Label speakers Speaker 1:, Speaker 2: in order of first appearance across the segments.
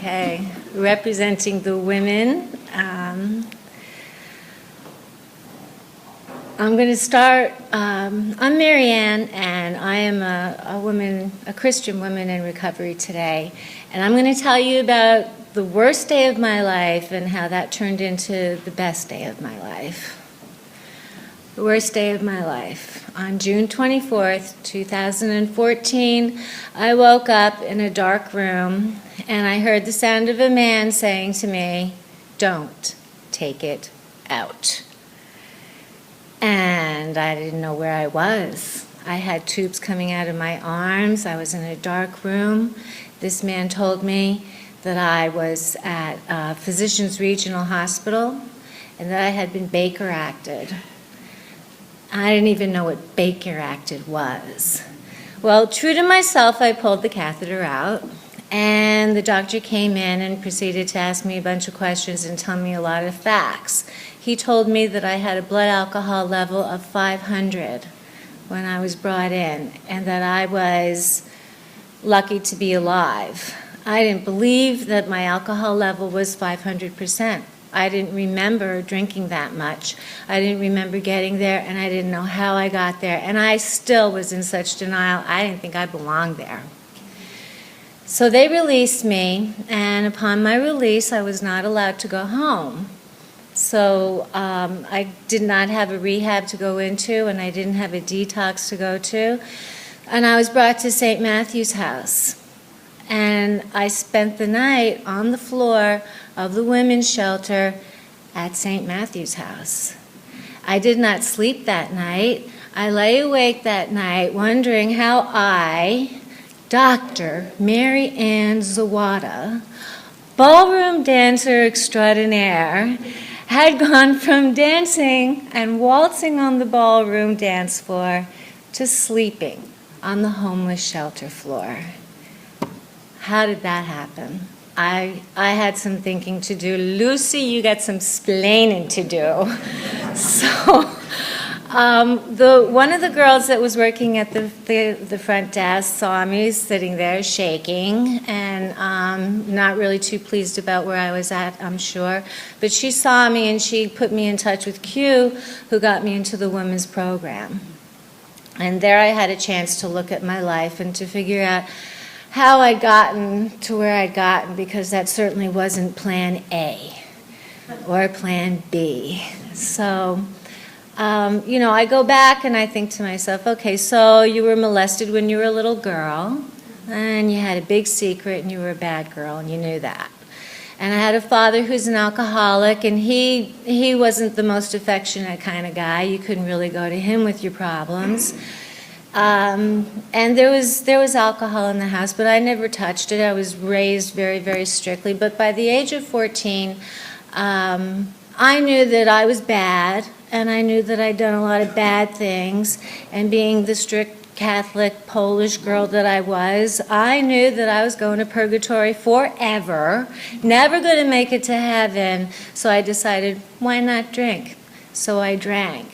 Speaker 1: Okay, representing the women. I'm going to start. I'm Marianne, and I am a woman, a Christian woman in recovery today. And I'm going to tell you about the worst day of my life and how that turned into the best day of my life. The worst day of my life. On June 24th, 2014, I woke up in a dark room and I heard the sound of a man saying to me, "Don't take it out." And I didn't know where I was. I had tubes coming out of my arms. I was in a dark room. This man told me that I was at Physicians Regional Hospital and that I had been Baker acted. I didn't even know what Baker acted was. Well, true to myself, I pulled the catheter out, and the doctor came in and proceeded to ask me a bunch of questions and tell me a lot of facts. He told me that I had a blood alcohol level of 500 when I was brought in, and that I was lucky to be alive. I didn't believe that my alcohol level was 500%. I didn't remember drinking that much. I didn't remember getting there, and I didn't know how I got there. And I still was in such denial, I didn't think I belonged there. So they released me, and upon my release, I was not allowed to go home. So I did not have a rehab to go into, and I didn't have a detox to go to. And I was brought to St. Matthew's house. And I spent the night on the floor of the women's shelter at St. Matthew's house. I did not sleep that night. I lay awake that night wondering how I, Dr. Mary Ann Zawada, ballroom dancer extraordinaire, had gone from dancing and waltzing on the ballroom dance floor to sleeping on the homeless shelter floor. How did that happen? I had some thinking to do. Lucy, you got some splaining to do. So one of the girls that was working at the front desk saw me sitting there shaking and not really too pleased about where I was at, I'm sure. But she saw me and she put me in touch with Q, who got me into the women's program. And there I had a chance to look at my life and to figure out how I'd gotten to where I'd gotten, because that certainly wasn't plan A or plan B. So, I go back and I think to myself, okay, so you were molested when you were a little girl, and you had a big secret, and you were a bad girl, and you knew that. And I had a father who's an alcoholic, and he wasn't the most affectionate kind of guy. You couldn't really go to him with your problems. And there was alcohol in the house, but I never touched it. I was raised very, very strictly. But by the age of 14, I knew that I was bad, and I knew that I'd done a lot of bad things. And being the strict Catholic Polish girl that I was, I knew that I was going to purgatory forever, never going to make it to heaven. So I decided, why not drink? So I drank.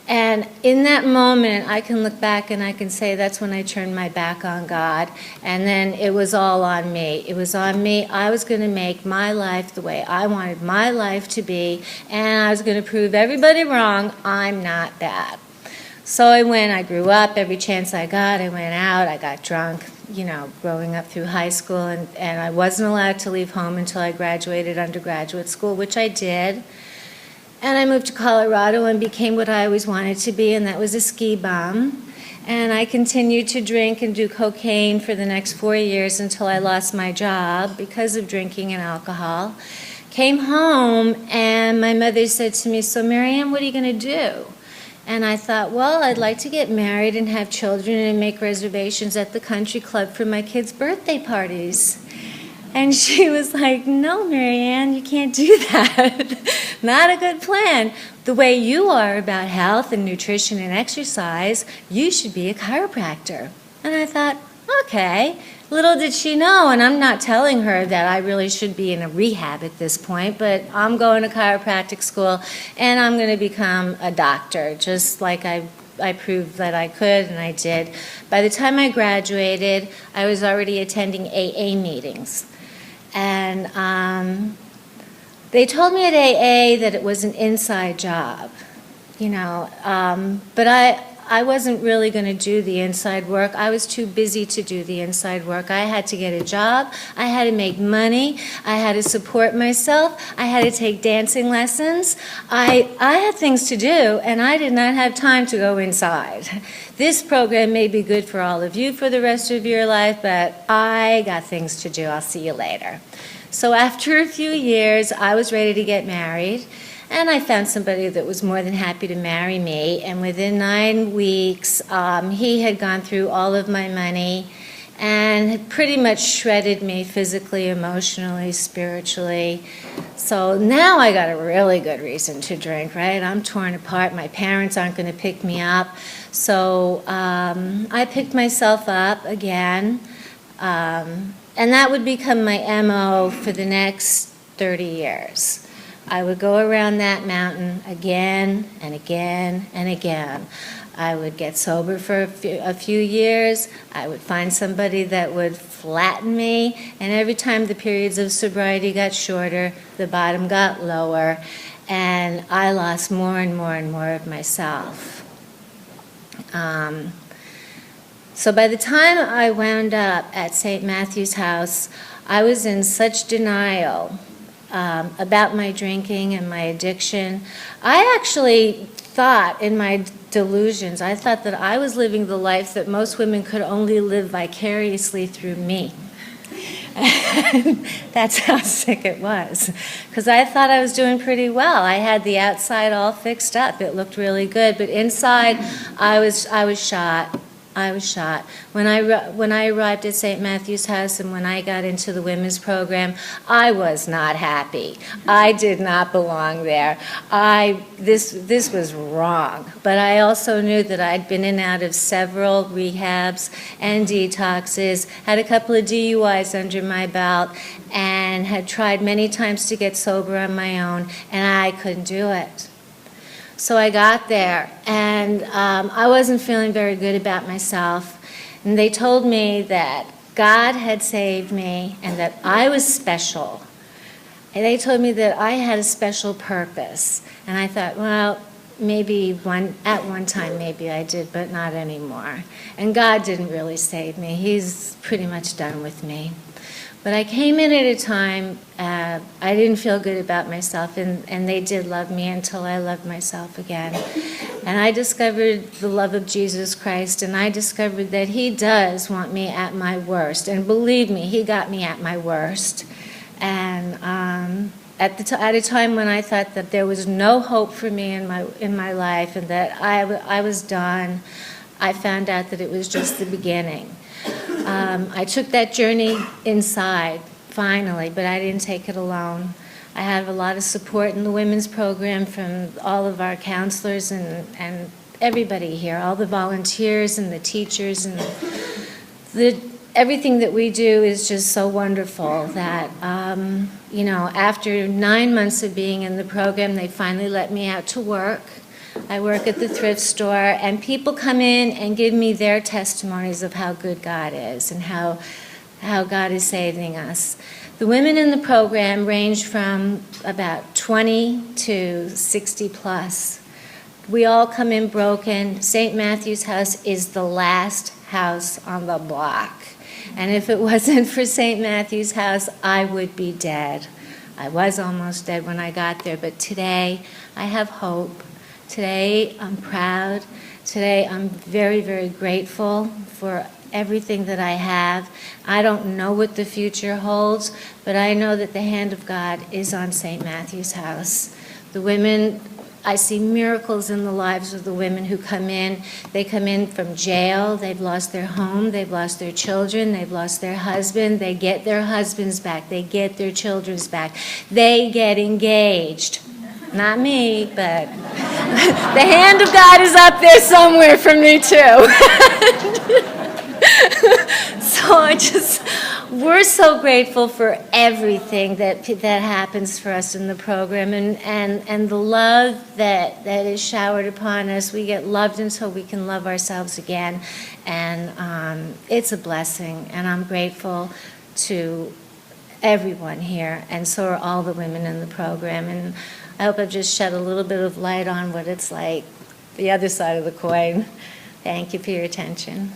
Speaker 1: And in that moment, I can look back and I can say that's when I turned my back on God. And then it was all on me. It was on me. I was going to make my life the way I wanted my life to be. And I was going to prove everybody wrong. I'm not bad. So I grew up. Every chance I got, I went out. I got drunk, growing up through high school. And I wasn't allowed to leave home until I graduated undergraduate school, which I did. And I moved to Colorado and became what I always wanted to be, and that was a ski bum. And I continued to drink and do cocaine for the next 4 years until I lost my job because of drinking and alcohol. Came home, and my mother said to me, "So, Marianne, what are you going to do?" And I thought, well, I'd like to get married and have children and make reservations at the country club for my kids' birthday parties. And she was like, "No, Marianne, you can't do that. Not a good plan. The way you are about health and nutrition and exercise, you should be a chiropractor." And I thought, okay. Little did she know, and I'm not telling her that I really should be in a rehab at this point, but I'm going to chiropractic school, and I'm going to become a doctor, just like I proved that I could, and I did. By the time I graduated, I was already attending AA meetings. And they told me at AA that it was an inside job, but I wasn't really going to do the inside work. I was too busy to do the inside work. I had to get a job. I had to make money. I had to support myself. I had to take dancing lessons. I had things to do, and I did not have time to go inside. This program may be good for all of you for the rest of your life, but I got things to do. I'll see you later. So after a few years, I was ready to get married. And I found somebody that was more than happy to marry me. And within 9 weeks, he had gone through all of my money and had pretty much shredded me physically, emotionally, spiritually. So now I got a really good reason to drink, right? I'm torn apart. My parents aren't going to pick me up. So I picked myself up again. And that would become my MO for the next 30 years. I would go around that mountain again and again and again. I would get sober for a few years. I would find somebody that would flatten me. And every time the periods of sobriety got shorter, the bottom got lower. And I lost more and more and more of myself. So by the time I wound up at St. Matthew's House, I was in such denial about my drinking and my addiction. I actually thought in my delusions, I thought that I was living the life that most women could only live vicariously through me. And that's how sick it was. Because I thought I was doing pretty well. I had the outside all fixed up. It looked really good. But inside, I was shot. I was shot. When I arrived at St. Matthew's House and when I got into the women's program, I was not happy. I did not belong there. This was wrong. But I also knew that I'd been in and out of several rehabs and detoxes, had a couple of DUIs under my belt, and had tried many times to get sober on my own, and I couldn't do it. So I got there, and I wasn't feeling very good about myself. And they told me that God had saved me and that I was special. And they told me that I had a special purpose. And I thought, well, maybe at one time maybe I did, but not anymore. And God didn't really save me. He's pretty much done with me. But I came in at a time I didn't feel good about myself, and they did love me until I loved myself again. And I discovered the love of Jesus Christ, and I discovered that He does want me at my worst. And believe me, He got me at my worst. And at a time when I thought that there was no hope for me in my life and that I was done, I found out that it was just the beginning. I took that journey inside, finally, but I didn't take it alone. I have a lot of support in the women's program from all of our counselors and everybody here, all the volunteers and the teachers, and everything that we do is just so wonderful that, after 9 months of being in the program, they finally let me out to work. I work at the thrift store, and people come in and give me their testimonies of how good God is and how God is saving us. The women in the program range from about 20 to 60 plus. We all come in broken. St. Matthew's House is the last house on the block. And if it wasn't for St. Matthew's House, I would be dead. I was almost dead when I got there, but today I have hope. Today, I'm proud. Today, I'm very, very grateful for everything that I have. I don't know what the future holds, but I know that the hand of God is on St. Matthew's House. The women, I see miracles in the lives of the women who come in. They come in from jail. They've lost their home. They've lost their children. They've lost their husband. They get their husbands back. They get their children's back. They get engaged. Not me, but the hand of God is up there somewhere for me too. So we're so grateful for everything that happens for us in the program, and the love that is showered upon us. We get loved until we can love ourselves again, and it's a blessing, and I'm grateful to everyone here, and so are all the women in the program. And I hope I've just shed a little bit of light on what it's like, the other side of the coin. Thank you for your attention.